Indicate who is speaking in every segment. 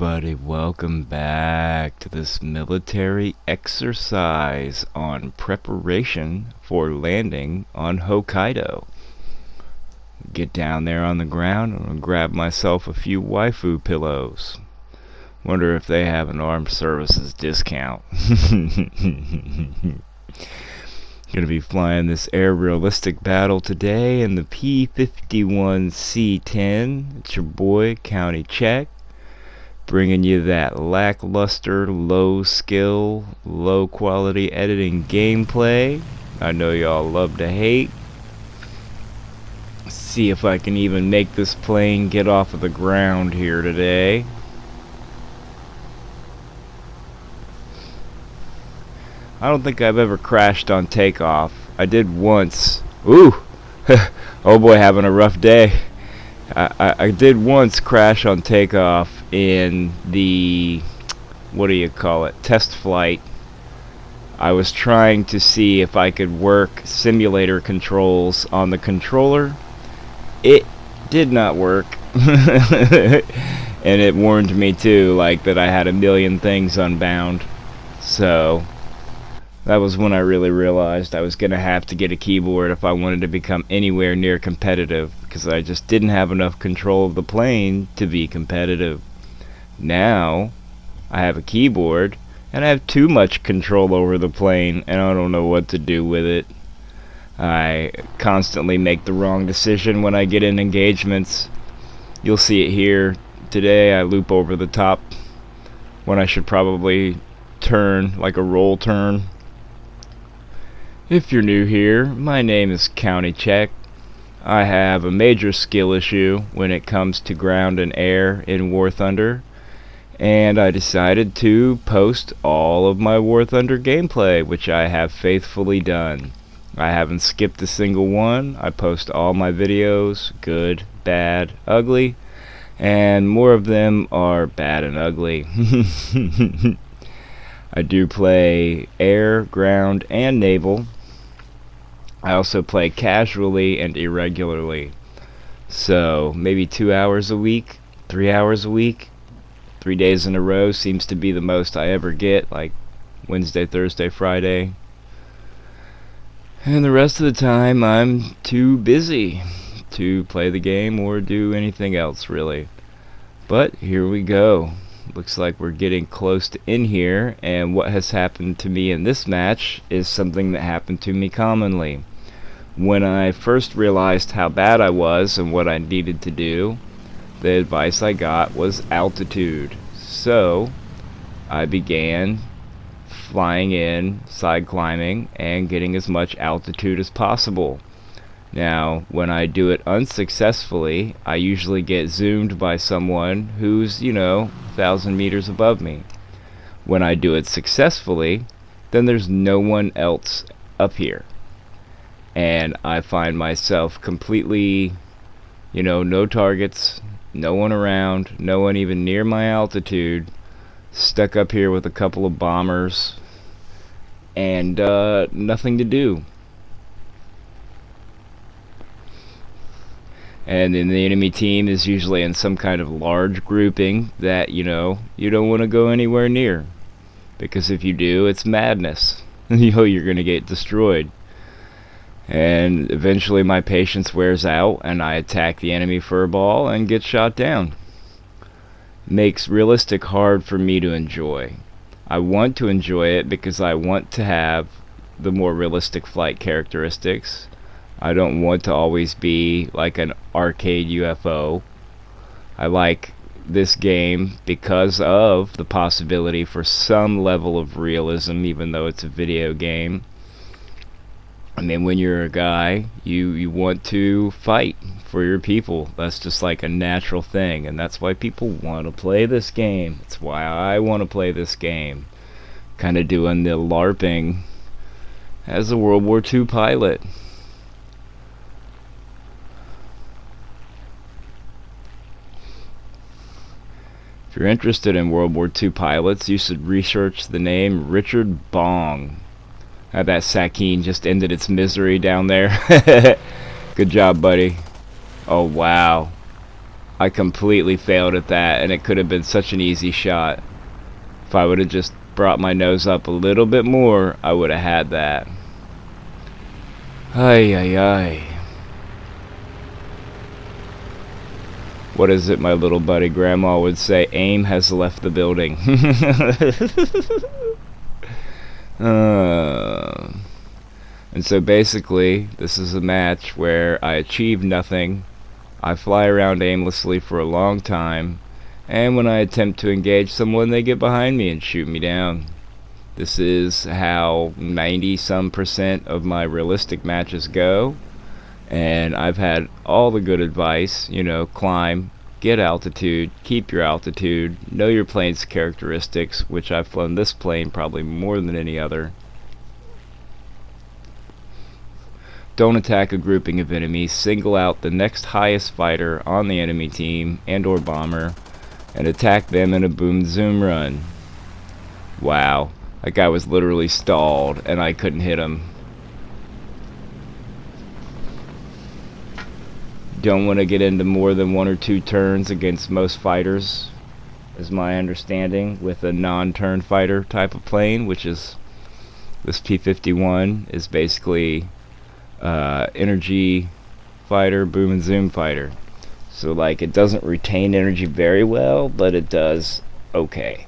Speaker 1: everybody, welcome back to this military exercise on preparation for landing on Hokkaido. Get down there on the ground and grab myself a few waifu pillows. Wonder if they have an armed services discount. Gonna be flying this air realistic battle today in the P-51C10. It's your boy, County Check, bringing you that lackluster, low skill, low quality editing gameplay I know y'all love to hate. See if I can even make this plane get off of the ground here today. I don't think I've ever crashed on takeoff. I did once. Ooh! Oh boy, having a rough day. I did once crash on takeoff in the, what do you call it, test flight. I was trying to see if I could work simulator controls on the controller. It did not work. And it warned me too, like that I had a million things unbound. So that was when I really realized I was going to have to get a keyboard if I wanted to become anywhere near competitive, because I just didn't have enough control of the plane to be competitive. Now, I have a keyboard, and I have too much control over the plane, and I don't know what to do with it. I constantly make the wrong decision when I get in engagements. You'll see it here. Today, I loop over the top when I should probably turn, like a roll turn. If you're new here, my name is County Check. I have a major skill issue when it comes to ground and air in Warthunder, and I decided to post all of my Warthunder gameplay, which I have faithfully done. I haven't skipped a single one. I post all my videos, good, bad, ugly, and more of them are bad and ugly. I do play air, ground, and naval. I also play casually and irregularly. So maybe 2 hours a week, 3 hours a week, 3 days in a row seems to be the most I ever get, like Wednesday, Thursday, Friday. And the rest of the time I'm too busy to play the game or do anything else really. But here we go. Looks like we're getting close to in here, and what has happened to me in this match is something that happened to me commonly. When I first realized how bad I was and what I needed to do, the advice I got was altitude. So I began flying in, side climbing, and getting as much altitude as possible. Now, when I do it unsuccessfully, I usually get zoomed by someone who's, 1,000 meters above me. When I do it successfully, then there's no one else up here. And I find myself completely, no targets, no one around, no one even near my altitude, stuck up here with a couple of bombers, and nothing to do. And then the enemy team is usually in some kind of large grouping that, you don't want to go anywhere near. Because if you do, it's madness. You're going to get destroyed. And eventually my patience wears out, and I attack the enemy furball and get shot down. Makes realistic hard for me to enjoy. I want to enjoy it because I want to have the more realistic flight characteristics. I don't want to always be like an arcade UFO. I like this game because of the possibility for some level of realism, even though it's a video game. I mean, when you're a guy, you want to fight for your people. That's just like a natural thing, and that's why people want to play this game. It's why I want to play this game. Kind of doing the LARPing as a World War II pilot. If you're interested in World War II pilots, you should research the name Richard Bong. That Sakine just ended its misery down there. Good job, buddy. Oh, wow. I completely failed at that, and it could have been such an easy shot. If I would have just brought my nose up a little bit more, I would have had that. Ay, ay, ay. What is it my little buddy grandma would say? Aim has left the building. And so basically, this is a match where I achieve nothing. I fly around aimlessly for a long time, and when I attempt to engage someone, they get behind me and shoot me down. This is how 90% of my realistic matches go, and I've had all the good advice, you know, climb, get altitude, keep your altitude, know your plane's characteristics, which I've flown this plane probably more than any other. Don't attack a grouping of enemies, single out the next highest fighter on the enemy team and or bomber, and attack them in a boom zoom run. Wow, that guy was literally stalled and I couldn't hit him. Don't want to get into more than 1 or 2 turns against most fighters, is my understanding, with a non-turn fighter type of plane, which is this P-51 is basically energy fighter, boom and zoom fighter. So like it doesn't retain energy very well, but it does okay,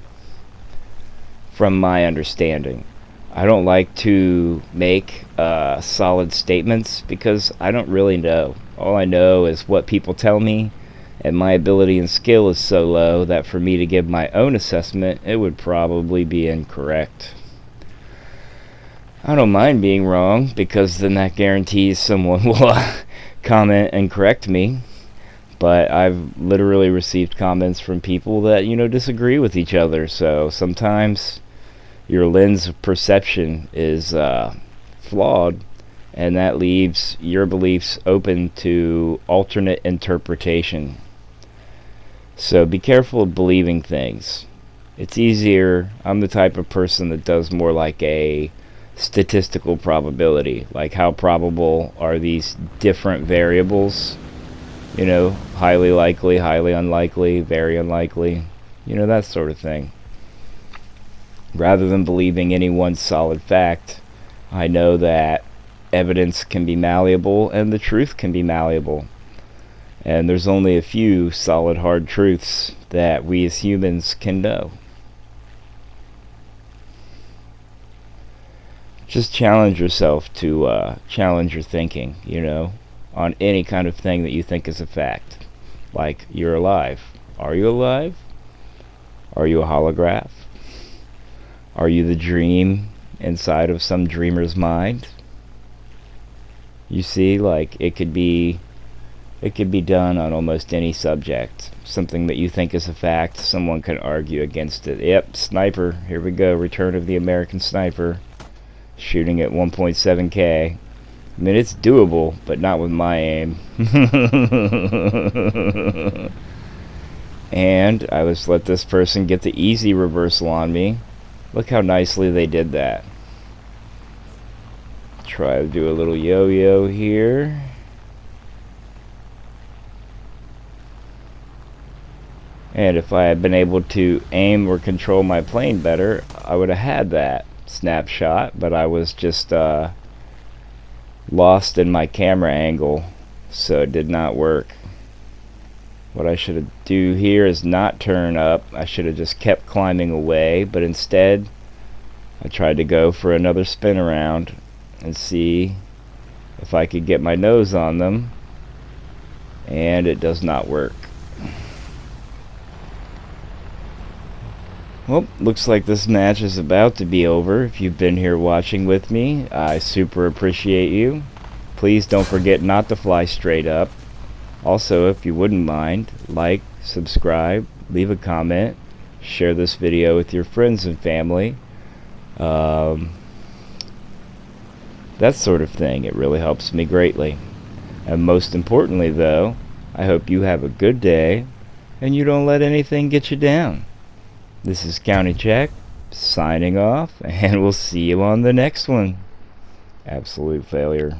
Speaker 1: from my understanding. I don't like to make solid statements because I don't really know. All I know is what people tell me, and my ability and skill is so low that for me to give my own assessment, it would probably be incorrect. I don't mind being wrong, because then that guarantees someone will comment and correct me. But I've literally received comments from people that, you know, disagree with each other. So sometimes your lens of perception is flawed, and that leaves your beliefs open to alternate interpretation. So be careful of believing things. It's easier. I'm the type of person that does more like a statistical probability, like how probable are these different variables, you know, highly likely, highly unlikely, very unlikely, you know, that sort of thing. Rather than believing any one solid fact, I know that evidence can be malleable and the truth can be malleable, and there's only a few solid hard truths that we as humans can know. Just challenge yourself to challenge your thinking, you know, on any kind of thing that you think is a fact. Like, you're alive. Are you alive? Are you a holograph? Are you the dream inside of some dreamer's mind? You see, like, it could be done on almost any subject. Something that you think is a fact, someone can argue against it. Yep, sniper, here we go, Return of the American Sniper. Shooting at 1.7K. I mean, it's doable, but not with my aim. And I just let this person get the easy reversal on me. Look how nicely they did that. Try to do a little yo-yo here. And if I had been able to aim or control my plane better, I would have had that snapshot, but I was just lost in my camera angle, so it did not work. What I should do here is not turn up. I should have just kept climbing away, but instead I tried to go for another spin around and see if I could get my nose on them, and it does not work. Well, looks like this match is about to be over. If you've been here watching with me, I super appreciate you. Please don't forget not to fly straight up. Also, if you wouldn't mind, like, subscribe, leave a comment, share this video with your friends and family. That sort of thing. It really helps me greatly. And most importantly, though, I hope you have a good day and you don't let anything get you down. This is County Check, signing off, and we'll see you on the next one. Absolute failure.